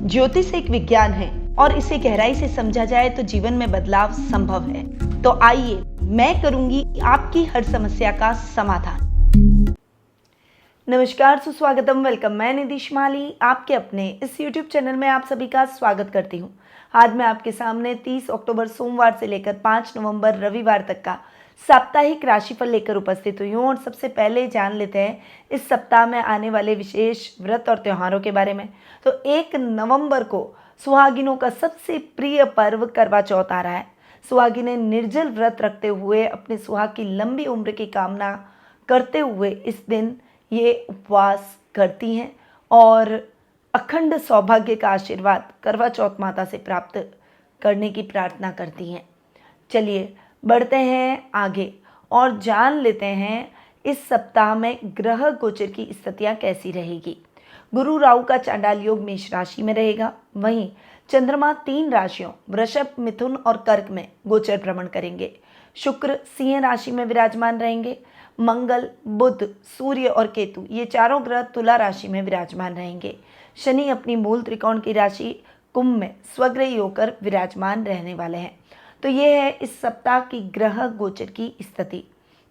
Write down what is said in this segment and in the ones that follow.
ज्योतिष एक विज्ञान है और इसे गहराई से समझा जाए तो जीवन में बदलाव संभव है। तो आइए मैं करूंगी आपकी हर समस्या का समाधान। नमस्कार, सुस्वागतम, वेलकम। मैं निधिश माली आपके अपने इस YouTube चैनल में आप सभी का स्वागत करती हूँ। आज मैं आपके सामने 30 अक्टूबर सोमवार से लेकर 5 नवंबर रविवार तक का साप्ताहिक राशिफल लेकर उपस्थित हुई हूँ। और सबसे पहले जान लेते हैं इस सप्ताह में आने वाले विशेष व्रत और त्योहारों के बारे में। तो 1 नवंबर को सुहागिनों का सबसे प्रिय पर्व करवा चौथ आ रहा है। सुहागिनें निर्जल व्रत रखते हुए अपने सुहाग की लंबी उम्र की कामना करते हुए इस दिन ये उपवास करती हैं और अखंड सौभाग्य का आशीर्वाद करवा चौथ माता से प्राप्त करने की प्रार्थना करती हैं। चलिए बढ़ते हैं आगे और जान लेते हैं इस सप्ताह में ग्रह गोचर की स्थितियां कैसी रहेगी। गुरु राहु का चांडाल योग मेष राशि में रहेगा। वहीं चंद्रमा 3 राशियों वृषभ, मिथुन और कर्क में गोचर भ्रमण करेंगे। शुक्र सिंह राशि में विराजमान रहेंगे। मंगल, बुध, सूर्य और केतु ये चारों ग्रह तुला राशि में विराजमान रहेंगे। शनि अपनी मूल त्रिकोण की राशि कुंभ में स्वग्रही होकर विराजमान रहने वाले हैं। तो ये है इस सप्ताह की ग्रह गोचर की स्थिति।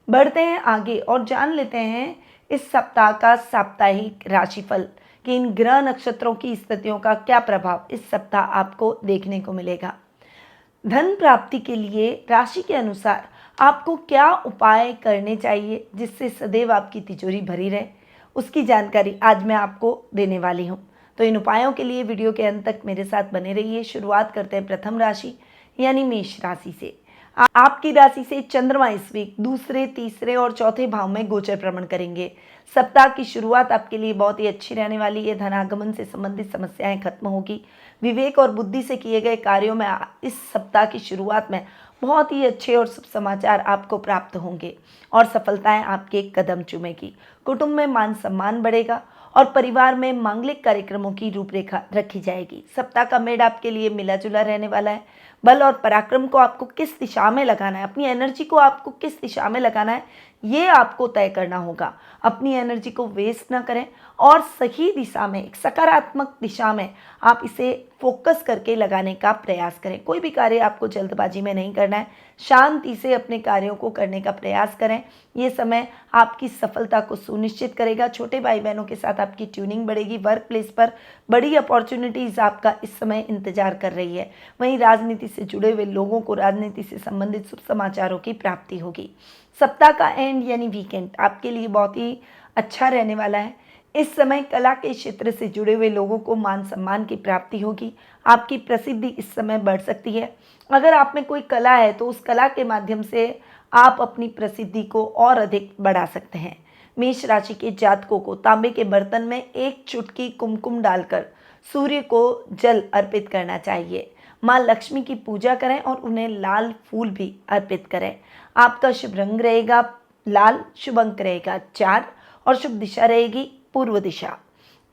बढ़ते हैं आगे और जान लेते हैं इस सप्ताह का साप्ताहिक राशिफल कि इन ग्रह नक्षत्रों की स्थितियों का क्या प्रभाव इस सप्ताह आपको देखने को मिलेगा। धन प्राप्ति के लिए राशि के अनुसार आपको क्या उपाय करने चाहिए जिससे सदैव आपकी तिजोरी भरी रहे, उसकी जानकारी आज मैं आपको देने वाली हूँ। तो इन उपायों के लिए वीडियो के अंत तक मेरे साथ बने रहिए। शुरुआत करते हैं प्रथम राशि यानी मेष राशि से। आपकी राशि से चंद्रमा इस वीक दूसरे, तीसरे और चौथे भाव में गोचर भ्रमण करेंगे। सप्ताह की शुरुआत आपके लिए बहुत ही अच्छी रहने वाली है। धनागमन से संबंधित समस्याएं खत्म होगी। विवेक और बुद्धि से किए गए कार्यों में इस सप्ताह की शुरुआत में बहुत ही अच्छे और शुभ समाचार आपको प्राप्त होंगे और सफलताएं आपके कदम चूमेगी। कुटुंब में मान सम्मान बढ़ेगा और परिवार में मांगलिक कार्यक्रमों की रूपरेखा रखी जाएगी। सप्ताह का मेड आपके लिए मिला जुला रहने वाला है। बल और पराक्रम को आपको किस दिशा में लगाना है, अपनी एनर्जी को आपको किस दिशा में लगाना है, ये आपको तय करना होगा। अपनी एनर्जी को वेस्ट ना करें और सही दिशा में, एक सकारात्मक दिशा में आप इसे फोकस करके लगाने का प्रयास करें। कोई भी कार्य आपको जल्दबाजी में नहीं करना है, शांति से अपने कार्यों को करने का प्रयास करें। ये समय आपकी सफलता को सुनिश्चित करेगा। छोटे भाई बहनों के साथ आपकी ट्यूनिंग बढ़ेगी। वर्क प्लेस पर बड़ी अपॉर्चुनिटीज़ आपका इस समय इंतजार कर रही है। वहीं राजनीति से जुड़े हुए लोगों को राजनीति से संबंधित शुभ समाचारों की प्राप्ति होगी। सप्ताह का एंड यानी वीकेंड आपके लिए बहुत ही अच्छा रहने वाला है। इस समय कला के क्षेत्र से जुड़े हुए लोगों को मान सम्मान की प्राप्ति होगी। आपकी प्रसिद्धि इस समय बढ़ सकती है। अगर आप में कोई कला है तो उस कला के माध्यम से आप अपनी प्रसिद्धि को और अधिक बढ़ा सकते हैं। मेष राशि के जातकों को तांबे के बर्तन में 1 चुटकी कुमकुम डालकर सूर्य को जल अर्पित करना चाहिए। माँ लक्ष्मी की पूजा करें और उन्हें लाल फूल भी अर्पित करें। आपका शुभ रंग रहेगा लाल, शुभ अंक रहेगा 4 और शुभ दिशा रहेगी पूर्व दिशा।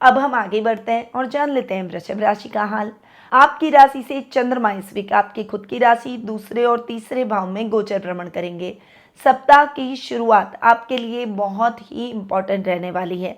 अब हम आगे बढ़ते हैं और जान लेते हैं वृषभ राशि का हाल। आपकी राशि से चंद्रमा इस वीक आपकी खुद की राशि दूसरे और तीसरे भाव में गोचर भ्रमण करेंगे। सप्ताह की शुरुआत आपके लिए बहुत ही इम्पोर्टेंट रहने वाली है।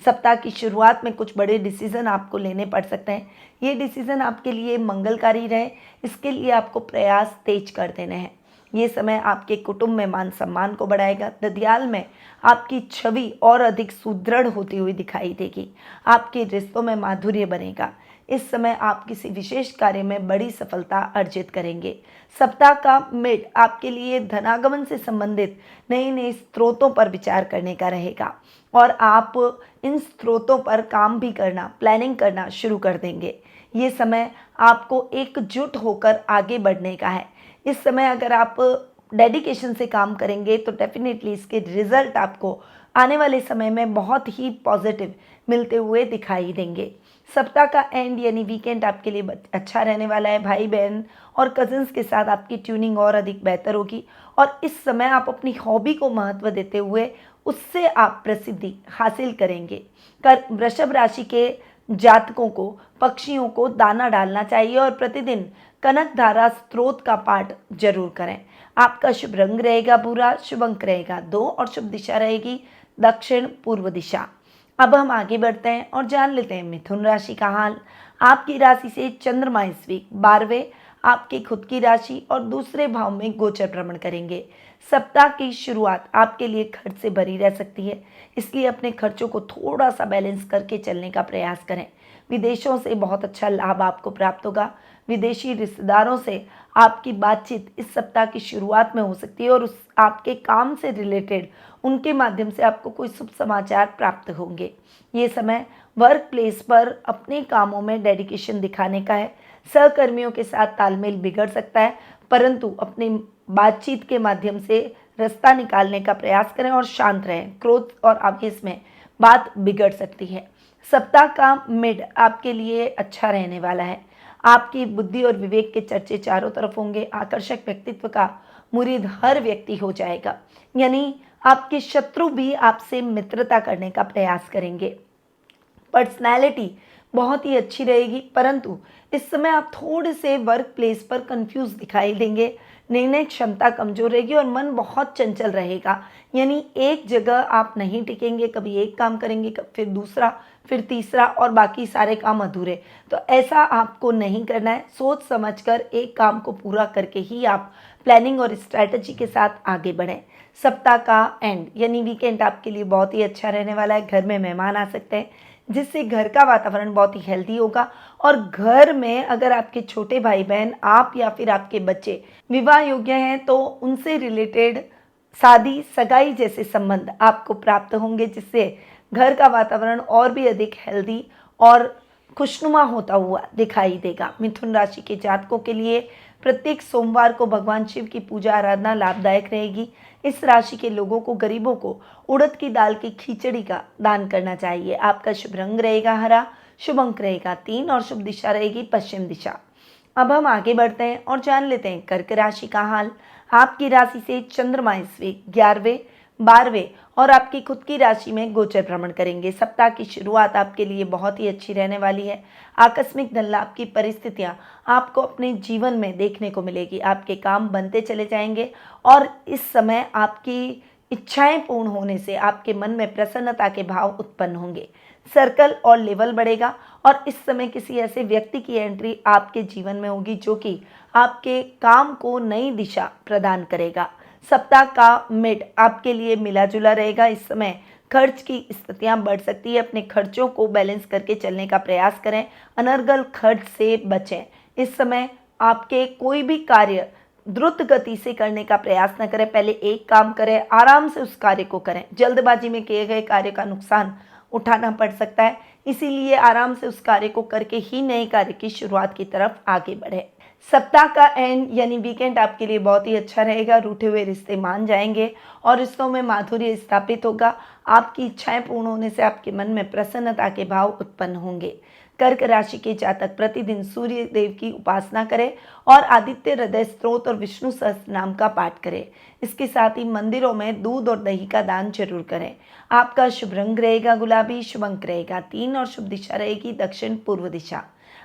सप्ताह की शुरुआत में कुछ बड़े डिसीजन आपको लेने पड़ सकते हैं। ये डिसीजन आपके लिए मंगलकारी रहे, इसके लिए आपको प्रयास तेज कर देने हैं। ये समय आपके कुटुंब में मान सम्मान को बढ़ाएगा। ददियाल में आपकी छवि और अधिक सुदृढ़ होती हुई दिखाई देगी। आपके रिश्तों में माधुर्य बनेगा। इस समय आप किसी विशेष कार्य में बड़ी सफलता अर्जित करेंगे। सप्ताह का मिड आपके लिए धनागमन से संबंधित नए नए स्रोतों पर विचार करने का रहेगा और आप इन स्रोतों पर काम भी करना, प्लानिंग करना शुरू कर देंगे। ये समय आपको एकजुट होकर आगे बढ़ने का है। इस समय अगर आप डेडिकेशन से काम करेंगे तो डेफिनेटली इसके रिजल्ट आपको आने वाले समय में बहुत ही पॉजिटिव मिलते हुए दिखाई देंगे। सप्ताह का एंड यानी वीकेंड आपके लिए अच्छा रहने वाला है। भाई बहन और कजिन्स के साथ आपकी ट्यूनिंग और अधिक बेहतर होगी और इस समय आप अपनी हॉबी को महत्व देते हुए उससे आप प्रसिद्धि हासिल करेंगे। वृषभ राशि के जातकों को पक्षियों को दाना डालना चाहिए और प्रतिदिन कनक धारा स्त्रोत का पाठ जरूर करें। आपका शुभ रंग रहेगा भूरा, शुभ अंक रहेगा 2 और शुभ दिशा रहेगी दक्षिण पूर्व दिशा। अब हम आगे बढ़ते हैं और जान लेते हैं मिथुन राशि का हाल। आपकी राशि से चंद्रमा इस वीक 12वें आपकी खुद की राशि और दूसरे भाव में गोचर भ्रमण करेंगे। सप्ताह की शुरुआत आपके लिए खर्च से भरी रह सकती है, इसलिए अपने खर्चों को थोड़ा सा बैलेंस करके चलने का प्रयास करें। विदेशों से बहुत अच्छा लाभ आपको प्राप्त होगा। विदेशी रिश्तेदारों से आपकी बातचीत इस सप्ताह की शुरुआत में हो सकती है और उस आपके काम से रिलेटेड उनके माध्यम से आपको कोई शुभ समाचार प्राप्त होंगे। ये समय वर्क प्लेस पर अपने कामों में डेडिकेशन दिखाने का है। सहकर्मियों के साथ तालमेल बिगड़ सकता है, परंतु अपनी बातचीत के माध्यम से रास्ता निकालने का प्रयास करें और शांत रहें। क्रोध और आवेश में बात बिगड़ सकती है। सप्ताह का मिड आपके लिए अच्छा रहने वाला है। आपकी बुद्धि और विवेक के चर्चे चारों तरफ होंगे। आकर्षक व्यक्तित्व का मुरीद हर व्यक्ति हो जाएगा, यानी आपके शत्रु भी आपसे मित्रता करने का प्रयास करेंगे। पर्सनैलिटी बहुत ही अच्छी रहेगी, परंतु इस समय आप थोड़े से वर्क प्लेस पर कंफ्यूज दिखाई देंगे। निर्णय क्षमता कमजोर रहेगी और मन बहुत चंचल रहेगा, यानी एक जगह आप नहीं टिकेंगे। कभी एक काम करेंगे, फिर दूसरा, फिर तीसरा और बाकी सारे काम अधूरे। तो ऐसा आपको नहीं करना है। सोच समझकर एक काम को पूरा करके ही आप प्लानिंग और स्ट्रैटेजी के साथ आगे बढ़ें। सप्ताह का एंड यानी वीकेंड आपके लिए बहुत ही अच्छा रहने वाला है। घर में मेहमान आ सकते हैं, जिससे घर का वातावरण बहुत ही हेल्दी होगा। और घर में अगर आपके छोटे भाई बहन, आप या फिर आपके बच्चे विवाह योग्य हैं तो उनसे रिलेटेड शादी सगाई जैसे संबंध आपको प्राप्त होंगे, जिससे घर का वातावरण और भी अधिक हेल्दी और खुशनुमा होता हुआ दिखाई देगा। मिथुन राशि के जातकों के लिए प्रत्येक सोमवार को भगवान शिव की पूजा आराधना लाभदायक रहेगी। इस राशि के लोगों को, गरीबों को उड़द की दाल की खिचड़ी का दान करना चाहिए। आपका शुभ रंग रहेगा हरा, शुभ अंक रहेगा 3 और शुभ दिशा रहेगी पश्चिम दिशा। अब हम आगे बढ़ते हैं और जान लेते हैं कर्क राशि का हाल। आपकी राशि से चंद्रमा इस वीक 11वें, 12वें और आपकी खुद की राशि में गोचर भ्रमण करेंगे। सप्ताह की शुरुआत आपके लिए बहुत ही अच्छी रहने वाली है। आकस्मिक धन लाभ की परिस्थितियां आपको अपने जीवन में देखने को मिलेगी। आपके काम बनते चले जाएंगे और इस समय आपकी इच्छाएं पूर्ण होने से आपके मन में प्रसन्नता के भाव उत्पन्न होंगे। सर्कल और लेवल बढ़ेगा और इस समय किसी ऐसे व्यक्ति की एंट्री आपके जीवन में होगी जो कि आपके काम को नई दिशा प्रदान करेगा। सप्ताह का मिड आपके लिए मिला जुला रहेगा। इस समय खर्च की स्थितियां बढ़ सकती है। अपने खर्चों को बैलेंस करके चलने का प्रयास करें। अनर्गल खर्च से बचें। इस समय आपके कोई भी कार्य द्रुत गति से करने का प्रयास न करें। पहले एक काम करें, आराम से उस कार्य को करें। जल्दबाजी में किए गए कार्य का नुकसान उठाना पड़ सकता है, इसीलिए आराम से उस कार्य को करके ही नए कार्य की शुरुआत की तरफ आगे बढ़े। सप्ताह का एंड यानी वीकेंड आपके लिए बहुत ही अच्छा रहेगा। रूठे हुए रिश्ते मान जाएंगे और रिश्तों में माधुर्य स्थापित होगा। आपकी इच्छाएं पूर्ण होने से आपके मन में प्रसन्नता के भाव उत्पन्न होंगे। कर्क राशि के जातक प्रतिदिन सूर्य देव की उपासना करें और आदित्य हृदय स्तोत्र और विष्णु सहस्त्र नाम का पाठ करें। इसके साथ ही मंदिरों में दूध और दही का दान जरूर करें। आपका शुभ रंग रहेगा गुलाबी, शुभ अंक रहेगा 3 और शुभ दिशा रहेगी दक्षिण पूर्व दिशा।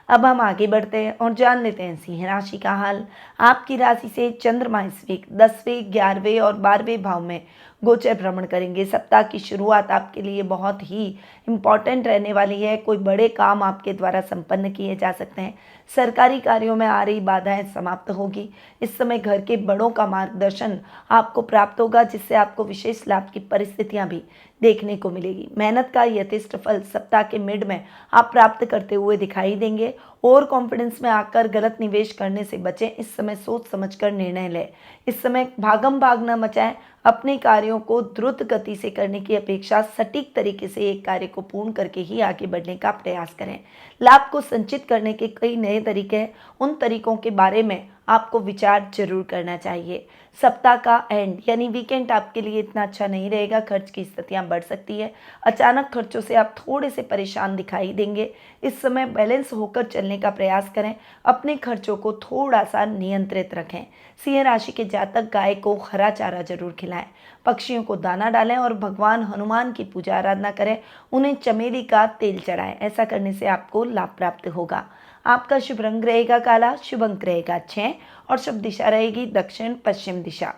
अब हम आगे बढ़ते हैं और जान लेते हैं सिंह राशि का हाल। आपकी राशि से चंद्रमा इस वीक 10वें, 11वें और 12वें भाव में गोचर भ्रमण करेंगे। सप्ताह की शुरुआत आपके लिए बहुत ही इम्पॉर्टेंट रहने वाली है। कोई बड़े काम आपके द्वारा संपन्न किए जा सकते हैं। सरकारी कार्यों में आ रही बाधाएं समाप्त होगी। इस समय घर के बड़ों का मार्गदर्शन आपको प्राप्त होगा, जिससे आपको विशेष लाभ की परिस्थितियां भी देखने को मिलेगी। मेहनत का यथेष्ट फल सप्ताह के मिड में आप प्राप्त करते हुए दिखाई देंगे। ओवर कॉन्फिडेंस में आकर गलत निवेश करने से बचें। इस समय सोच समझकर निर्णय लें। इस समय भागम भाग न मचाएं। अपने कार्यों को द्रुत गति से करने की अपेक्षा सटीक तरीके से एक कार्य को पूर्ण करके ही आगे बढ़ने का प्रयास करें। लाभ को संचित करने के कई नए तरीके हैं, उन तरीकों के बारे में आपको विचार जरूर करना चाहिए। सप्ताह का एंड यानी वीकेंड आपके लिए इतना अच्छा नहीं रहेगा। खर्च की स्थितियां बढ़ सकती है। अचानक खर्चों से आप थोड़े से परेशान दिखाई देंगे। इस समय बैलेंस होकर चलने का प्रयास करें। अपने खर्चों को थोड़ा सा नियंत्रित रखें। सिंह राशि के जातक गाय को हरा चारा जरूर खिलाएं, पक्षियों को दाना डालें और भगवान हनुमान की पूजा आराधना करें। उन्हें चमेली का तेल चढ़ाएं। ऐसा करने से आपको लाभ प्राप्त होगा। आपका शुभ रंग रहेगा काला, शुभ अंक रहेगा 6 और शुभ दिशा रहेगी दक्षिण पश्चिम दिशा।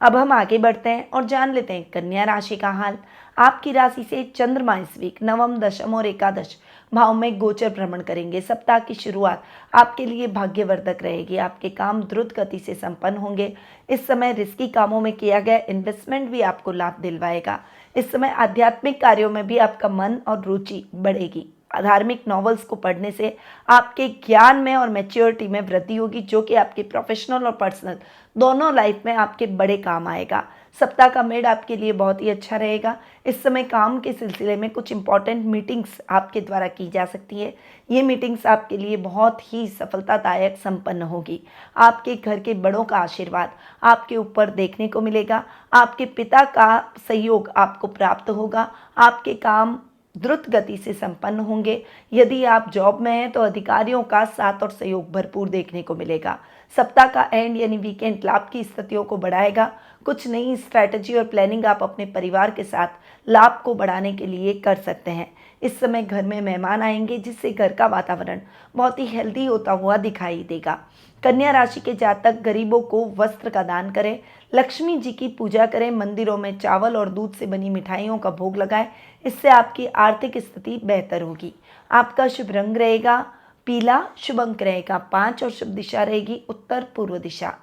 अब हम आगे बढ़ते हैं और जान लेते हैं कन्या राशि का हाल। आपकी राशि से चंद्रमा इस वीक नवम, दशम और एकादश भाव में गोचर भ्रमण करेंगे। सप्ताह की शुरुआत आपके लिए भाग्यवर्धक रहेगी। आपके काम द्रुत गति से संपन्न होंगे। इस समय रिस्की कामों में किया गया इन्वेस्टमेंट भी आपको लाभ दिलवाएगा। इस समय आध्यात्मिक कार्यों में भी आपका मन और रुचि बढ़ेगी। धार्मिक नॉवेल्स को पढ़ने से आपके ज्ञान में और मैच्योरिटी में वृद्धि होगी, जो कि आपके प्रोफेशनल और पर्सनल दोनों लाइफ में आपके बड़े काम आएगा। सप्ताह का मिड आपके लिए बहुत ही अच्छा रहेगा। इस समय काम के सिलसिले में कुछ इंपॉर्टेंट मीटिंग्स आपके द्वारा की जा सकती है। ये मीटिंग्स आपके लिए बहुत ही सफलतादायक संपन्न होगी। आपके घर के बड़ों का आशीर्वाद आपके ऊपर देखने को मिलेगा। आपके पिता का सहयोग आपको प्राप्त होगा। आपके काम द्रुत गति से संपन्न होंगे। यदि आप जॉब में हैं तो अधिकारियों का साथ और सहयोग भरपूर देखने को मिलेगा। सप्ताह का एंड यानी वीकेंड लाभ की स्थितियों को बढ़ाएगा। कुछ नई स्ट्रैटेजी और प्लानिंग आप अपने परिवार के साथ लाभ को बढ़ाने के लिए कर सकते हैं। इस समय घर में मेहमान आएंगे, जिससे घर का वातावरण बहुत ही हेल्दी होता हुआ दिखाई देगा। कन्या राशि के जातक गरीबों को वस्त्र का दान करें, लक्ष्मी जी की पूजा करें, मंदिरों में चावल और दूध से बनी मिठाइयों का भोग लगाएं। इससे आपकी आर्थिक स्थिति बेहतर होगी। आपका शुभ रंग रहेगा पीला, शुभ अंक रहेगा 5 और शुभ दिशा रहेगी उत्तर पूर्व दिशा।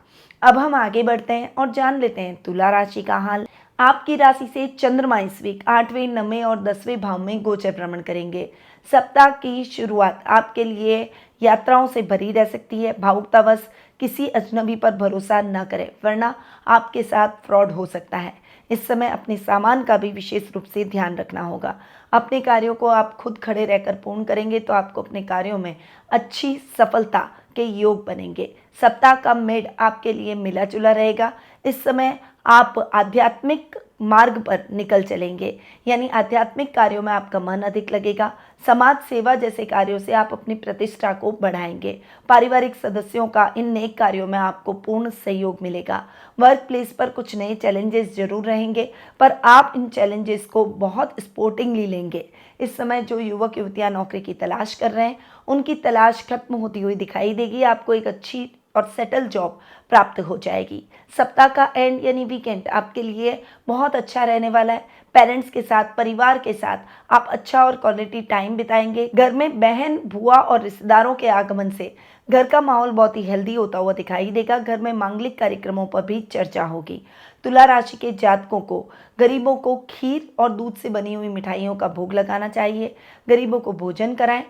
अब हम आगे बढ़ते हैं और जान लेते हैं तुला राशि का हाल। आपकी राशि से चंद्रमा इस वीक 8वें, 9वें और 10वें भाव में गोचर भ्रमण करेंगे। सप्ताह की शुरुआत आपके लिए यात्राओं से भरी रह सकती है। भावुकतावश किसी अजनबी पर भरोसा न करें, वरना आपके साथ फ्रॉड हो सकता है। इस समय अपने सामान का भी विशेष रूप से ध्यान रखना होगा। अपने कार्यों को आप खुद खड़े रहकर पूर्ण करेंगे तो आपको अपने कार्यों में अच्छी सफलता के योग बनेंगे। सप्ताह का मिड आपके लिए मिला जुला रहेगा। इस समय आप आध्यात्मिक मार्ग पर निकल चलेंगे, यानी आध्यात्मिक कार्यों में आपका मन अधिक लगेगा। समाज सेवा जैसे कार्यों से आप अपनी प्रतिष्ठा को बढ़ाएंगे। पारिवारिक सदस्यों का इन नेक कार्यों में आपको पूर्ण सहयोग मिलेगा। वर्क प्लेस पर कुछ नए चैलेंजेस जरूर रहेंगे, पर आप इन चैलेंजेस को बहुत स्पोर्टिंगली लेंगे। इस समय जो युवक युवतियां नौकरी की तलाश कर रहे हैं, उनकी तलाश खत्म होती हुई दिखाई देगी। आपको एक अच्छी और सेटल जॉब प्राप्त हो जाएगी। सप्ताह का एंड यानी वीकेंड आपके लिए बहुत अच्छा रहने वाला है। पेरेंट्स के साथ, परिवार के साथ आप अच्छा और क्वालिटी टाइम बिताएंगे। घर में बहन, बुआ और रिश्तेदारों के आगमन से घर का माहौल बहुत ही हेल्दी होता हुआ दिखाई देगा। घर में मांगलिक कार्यक्रमों पर भी चर्चा होगी। तुला राशि के जातकों को गरीबों को खीर और दूध से बनी हुई मिठाइयों का भोग लगाना चाहिए। गरीबों को भोजन कराएं,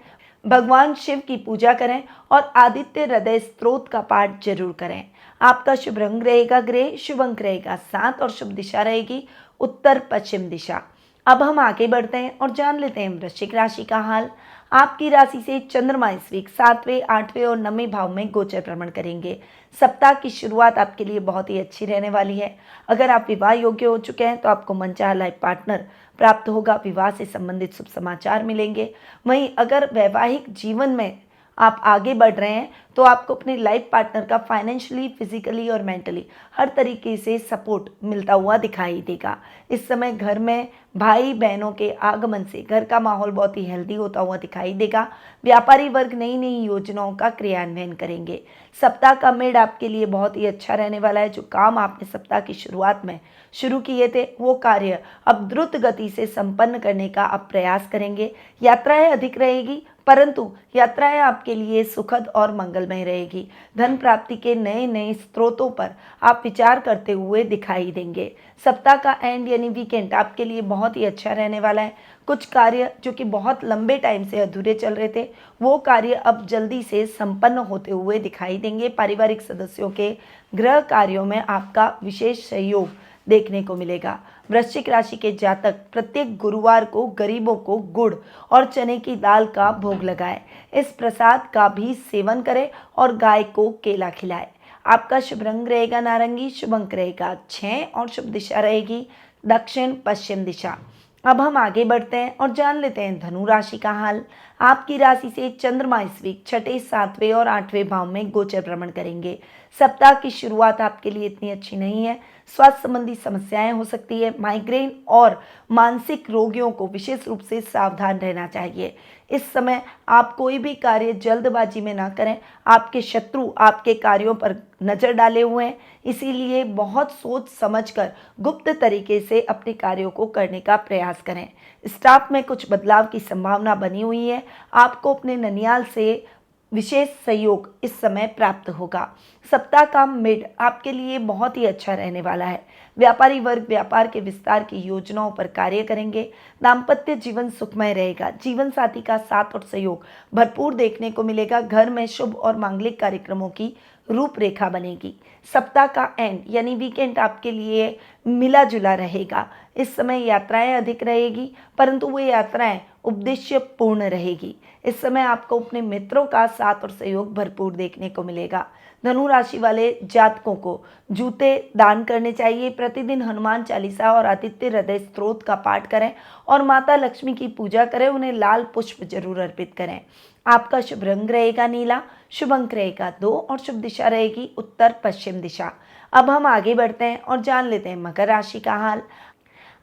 भगवान शिव की पूजा करें और आदित्य हृदय स्तोत्र का पाठ जरूर करें। आपका शुभ रंग रहेगा ग्रे, शुभ अंक रहेगा 7 और शुभ दिशा रहेगी उत्तर पश्चिम दिशा। अब हम आगे बढ़ते हैं और जान लेते हैं वृश्चिक राशि का हाल। आपकी राशि से चंद्रमा इस वीक 7वें, 8वें और 9वें भाव में गोचर भ्रमण करेंगे। सप्ताह की शुरुआत आपके लिए बहुत ही अच्छी रहने वाली है। अगर आप विवाह योग्य हो चुके हैं तो आपको मनचाहा लाइफ पार्टनर प्राप्त होगा। विवाह से संबंधित शुभ समाचार मिलेंगे। वहीं अगर वैवाहिक जीवन में आप आगे बढ़ रहे हैं तो आपको अपने लाइफ पार्टनर का फाइनेंशियली, फिजिकली और मेंटली हर तरीके से सपोर्ट मिलता हुआ दिखाई देगा। इस समय घर में भाई बहनों के आगमन से घर का माहौल बहुत ही हेल्दी होता हुआ दिखाई देगा। व्यापारी वर्ग नई नई योजनाओं का क्रियान्वयन करेंगे। सप्ताह का मिड आपके लिए बहुत ही अच्छा रहने वाला है। जो काम आपने सप्ताह की शुरुआत में शुरू किए थे, वो कार्य अब द्रुत गति से संपन्न करने का आप प्रयास करेंगे। यात्राएं अधिक रहेगी, परंतु यात्राएं आपके लिए सुखद और मंगलमय रहेगी। धन प्राप्ति के नए नए स्रोतों पर आप विचार करते हुए दिखाई देंगे। सप्ताह का एंड यानी वीकेंड आपके लिए बहुत ही अच्छा रहने वाला है। कुछ कार्य जो कि बहुत लंबे टाइम से अधूरे चल रहे थे, वो कार्य अब जल्दी से संपन्न होते हुए दिखाई देंगे। पारिवारिक सदस्यों के गृह कार्यों में आपका विशेष सहयोग देखने को मिलेगा। वृश्चिक राशि के जातक प्रत्येक गुरुवार को गरीबों को गुड़ और चने की दाल का भोग लगाएं। इस प्रसाद का भी सेवन करें और गाय को केला खिलाएं। आपका शुभ रंग रहेगा नारंगी, शुभ अंक रहेगा 6 और शुभ दिशा रहेगी दक्षिण पश्चिम दिशा। अब हम आगे बढ़ते हैं और जान लेते हैं धनु राशि का हाल। आपकी राशि से चंद्रमा इस वीक 6, 7वें और 8वें भाव में गोचर भ्रमण करेंगे। सप्ताह की शुरुआत आपके लिए इतनी अच्छी नहीं है। स्वास्थ्य संबंधी समस्याएं हो सकती है। माइग्रेन और मानसिक रोगियों को विशेष रूप से सावधान रहना चाहिए। इस समय आप कोई भी कार्य जल्दबाजी में ना करें। आपके शत्रु आपके कार्यों पर नजर डाले हुए हैं, इसीलिए बहुत सोच समझकर गुप्त तरीके से अपने कार्यों को करने का प्रयास करें। स्टाफ में कुछ बदलाव की संभावना बनी हुई है। आपको अपने ननियाल से विशेष सहयोग इस समय प्राप्त होगा। सप्ताह का मिड आपके लिए बहुत ही अच्छा रहने वाला है। व्यापारी वर्ग व्यापार के विस्तार की योजनाओं पर कार्य करेंगे। दाम्पत्य जीवन सुखमय रहेगा। जीवन साथी का साथ और सहयोग भरपूर देखने को मिलेगा। घर में शुभ और मांगलिक कार्यक्रमों की रूपरेखा बनेगी। सप्ताह का एंड यानी वीकेंड आपके लिए मिला जुला रहेगा। इस समय यात्राएं अधिक रहेगी, परंतु वो यात्राएं उद्देश्य पूर्ण रहेगी। इस समय आपको अपने मित्रों का साथ और सहयोग भरपूर देखने को मिलेगा। धनु राशि वाले जातकों को जूते दान करने चाहिए। प्रतिदिन हनुमान चालीसा और आदित्य हृदय स्तोत्र का पाठ करें और माता लक्ष्मी की पूजा करें। उन्हें लाल पुष्प जरूर अर्पित करें। आपका शुभ रंग रहेगा नीला, शुभ अंक रहेगा 2 और शुभ दिशा रहेगी उत्तर पश्चिम दिशा। अब हम आगे बढ़ते हैं और जान लेते हैं मकर राशि का हाल।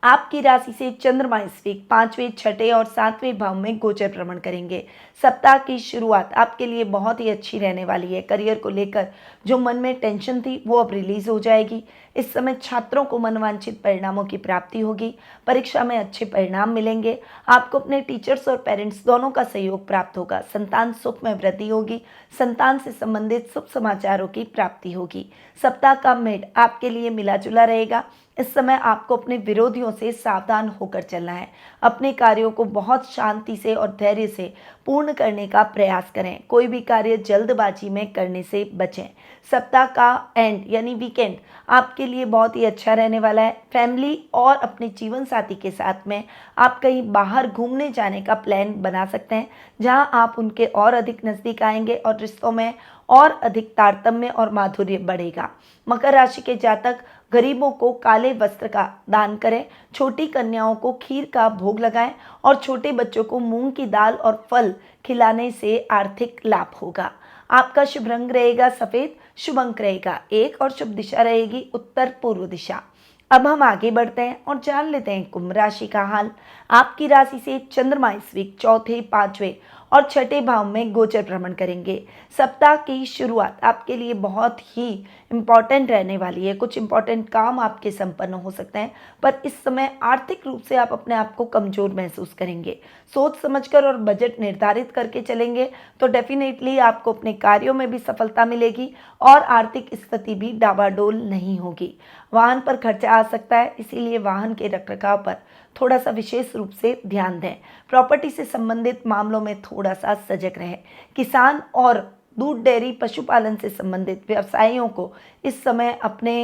आपकी राशि से चंद्रमा इस वीक 5वें, 6ठे और 7वें भाव में गोचर भ्रमण करेंगे। सप्ताह की शुरुआत आपके लिए बहुत ही अच्छी रहने वाली है। करियर को लेकर जो मन में टेंशन थी वो अब रिलीज हो जाएगी। इस समय छात्रों को मनवांछित परिणामों की प्राप्ति होगी। परीक्षा में अच्छे परिणाम मिलेंगे। आपको अपने टीचर्स और पेरेंट्स दोनों का सहयोग प्राप्त होगा। संतान सुख में वृद्धि होगी। संतान से संबंधित शुभ समाचारों की प्राप्ति होगी। सप्ताह का मिड आपके लिए मिला जुला रहेगा। इस समय आपको अपने विरोधियों से सावधान होकर चलना है। अपने कार्यों को बहुत शांति से और धैर्य से पूर्ण करने का प्रयास करें। कोई भी कार्य जल्दबाजी में करने से बचें। सप्ताह का एंड यानी वीकेंड आपके लिए बहुत ही अच्छा रहने वाला है। फैमिली और अपने जीवन साथी के साथ में आप कहीं बाहर घूमने जाने का प्लान बना सकते हैं, जहां आप उनके और अधिक नज़दीक आएंगे और रिश्तों में और अधिक तारतम्य और माधुर्य बढ़ेगा। मकर राशि के जातक गरीबों को काले वस्त्र का दान करें। छोटी कन्याओं को खीर का भोग लगाएं और छोटे बच्चों को मूंग की दाल और फल खिलाने से आर्थिक लाभ होगा। आपका शुभ रंग रहेगा सफेद, शुभ अंक रहेगा 1 और शुभ दिशा रहेगी उत्तर पूर्व दिशा। अब हम आगे बढ़ते हैं और जान लेते हैं कुंभ राशि का हाल। आपकी राशि से चंद्रमा इस वीक 4थे, 5वें और 6ठे भाव में गोचर भ्रमण करेंगे। सप्ताह की शुरुआत आपके लिए बहुत ही इम्पॉर्टेंट रहने वाली है। कुछ इम्पॉर्टेंट काम आपके संपन्न हो सकते हैं, पर इस समय आर्थिक रूप से आप अपने आप को कमजोर महसूस करेंगे। सोच समझकर और बजट निर्धारित करके चलेंगे तो डेफिनेटली आपको अपने कार्यों में भी सफलता मिलेगी और आर्थिक स्थिति भी डावाडोल नहीं होगी। वाहन पर खर्चा आ सकता है, इसीलिए वाहन के रखरखाव पर थोड़ा सा विशेष रूप से ध्यान दें। प्रॉपर्टी से संबंधित मामलों में थोड़ा सा सजग रहें। किसान और दूध डेयरी पशुपालन से संबंधित व्यवसायियों को इस समय अपने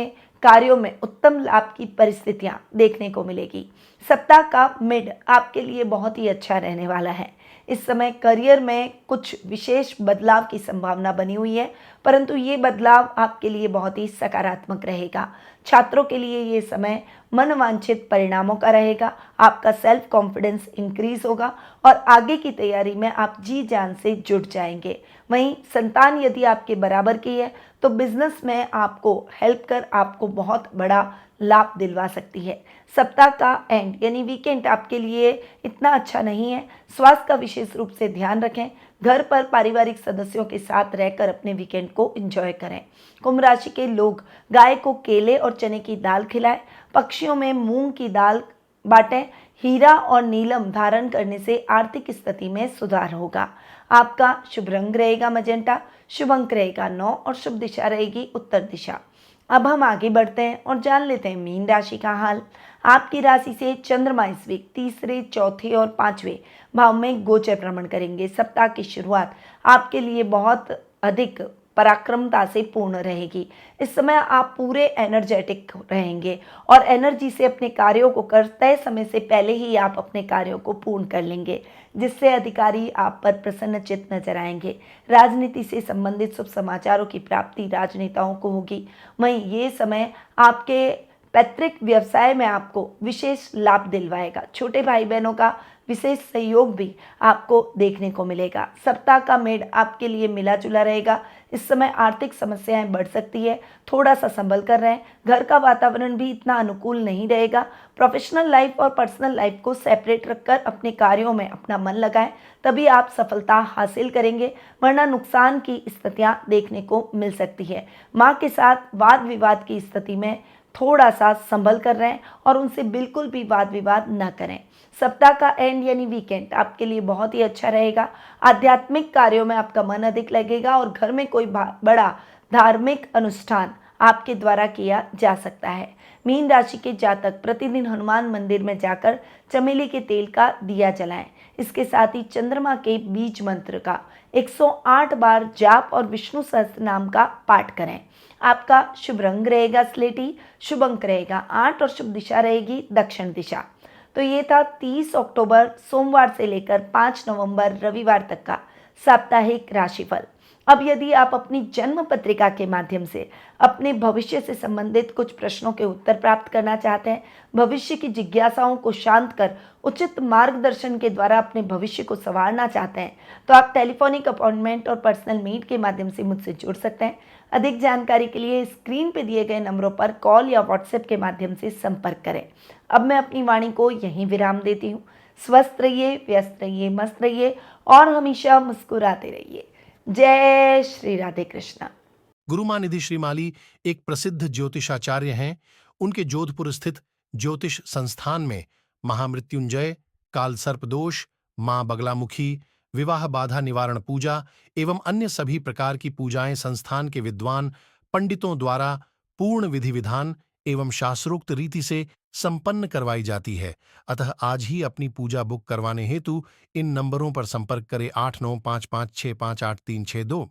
कार्यों में उत्तम लाभ की परिस्थितियां देखने को मिलेगी। सप्ताह का मिड आपके लिए बहुत ही अच्छा रहने वाला है। इस समय करियर में कुछ विशेष बदलाव की संभावना बनी हुई है, परंतु ये बदलाव आपके लिए बहुत ही सकारात्मक रहेगा। छात्रों के लिए ये समय मनवांछित परिणामों का रहेगा। आपका सेल्फ कॉन्फिडेंस इंक्रीज होगा और आगे की तैयारी में आप जी जान से जुट जाएंगे। वहीं संतान यदि आपके बराबर की है तो बिजनेस में आपको हेल्प कर आपको बहुत बड़ा लाभ दिलवा सकती है। सप्ताह का एंड यानी वीकेंड आपके लिए इतना अच्छा नहीं है। स्वास्थ्य का विशेष रूप से ध्यान रखें। घर पर पारिवारिक सदस्यों के साथ रहकर अपने वीकेंड को एंजॉय करें। कुंभ राशि के लोग गाय को केले और चने की दाल खिलाएं। पक्षियों में मूंग की दाल बांटें। हीरा और नीलम धारण करने से आर्थिक स्थिति में सुधार होगा। आपका शुभ रंग रहेगा मजेंटा, शुभ अंक रहेगा 9 और शुभ दिशा रहेगी उत्तर दिशा। अब हम आगे बढ़ते हैं और जान लेते हैं मीन राशि का हाल। आपकी राशि से चंद्रमा इस वीक 3रे, 4थे और 5वें भाव में गोचर भ्रमण करेंगे। सप्ताह की शुरुआत आपके लिए बहुत अधिक पराक्रमता से पूर्ण रहेगी। इस समय आप पूरे एनर्जेटिक रहेंगे और एनर्जी से अपने कार्यों को कर तय समय से पहले ही आप अपने कार्यों को पूर्ण कर लेंगे, जिससे अधिकारी आप पर प्रसन्नचित्त नजर आएंगे। राजनीति से संबंधित शुभ समाचारों की प्राप्ति राजनेताओं को होगी। वहीं ये समय आपके पैतृक व्यवसाय में आपको विशेष लाभ दिलवाएगा। छोटे भाई बहनों का विशेष सहयोग भी आपको देखने को मिलेगा। सप्ताह का मेड आपके लिए मिला जुला रहेगा। इस समय आर्थिक समस्याएं बढ़ सकती है, थोड़ा सा संभल कर रहें। घर का वातावरण भी इतना अनुकूल नहीं रहेगा। प्रोफेशनल लाइफ और पर्सनल लाइफ को सेपरेट रखकर अपने कार्यों में अपना मन लगाएं, तभी आप सफलता हासिल करेंगे, वरना नुकसान की स्थितियां देखने को मिल सकती है। माँ के साथ वाद विवाद की स्थिति में थोड़ा सा संभल कर रहें और उनसे बिल्कुल भी वाद विवाद न करें। सप्ताह का एंड यानी वीकेंड आपके लिए बहुत ही अच्छा रहेगा। आध्यात्मिक कार्यों में आपका मन अधिक लगेगा और घर में कोई बड़ा धार्मिक अनुष्ठान आपके द्वारा किया जा सकता है। मीन राशि के जातक प्रतिदिन हनुमान मंदिर में जाकर चमेली के तेल का दिया जलाएं। इसके साथ ही चंद्रमा के बीज मंत्र का 108 बार जाप और विष्णु सहस्त्र नाम का पाठ करें। आपका शुभ रंग रहेगा स्लेटी, शुभ अंक रहेगा 8 और शुभ दिशा रहेगी दक्षिण दिशा। तो ये था 30 अक्टूबर सोमवार से लेकर 5 नवंबर रविवार तक का साप्ताहिक राशिफल। अब यदि आप अपनी जन्म पत्रिका के माध्यम से अपने भविष्य से संबंधित कुछ प्रश्नों के उत्तर प्राप्त करना चाहते हैं, भविष्य की जिज्ञासाओं को शांत कर उचित मार्गदर्शन के द्वारा अपने भविष्य को संवारना चाहते हैं, तो आप टेलीफोनिक अपॉइंटमेंट और पर्सनल मीट के माध्यम से मुझसे जुड़ सकते हैं। अधिक जानकारी के लिए स्क्रीन पर दिए गए नंबरों पर कॉल या व्हाट्सएप के माध्यम से संपर्क करें। अब मैं अपनी वाणी को यहीं विराम देती हूँ। स्वस्थ रहिए, व्यस्त रहिए, मस्त रहिए और हमेशा मुस्कुराते रहिए। जय श्री राधे कृष्णा। गुरुमानिधि श्रीमाली एक प्रसिद्ध ज्योतिषाचार्य हैं। उनके जोधपुर स्थित ज्योतिष संस्थान में महामृत्युंजय, काल सर्प दोष, मां बगलामुखी, विवाह बाधा निवारण पूजा एवं अन्य सभी प्रकार की पूजाएं संस्थान के विद्वान पंडितों द्वारा पूर्ण विधि विधान एवं शास्त्रोक्त रीति से संपन्न करवाई जाती है। अतः आज ही अपनी पूजा बुक करवाने हेतु इन नंबरों पर संपर्क करें 8955658362।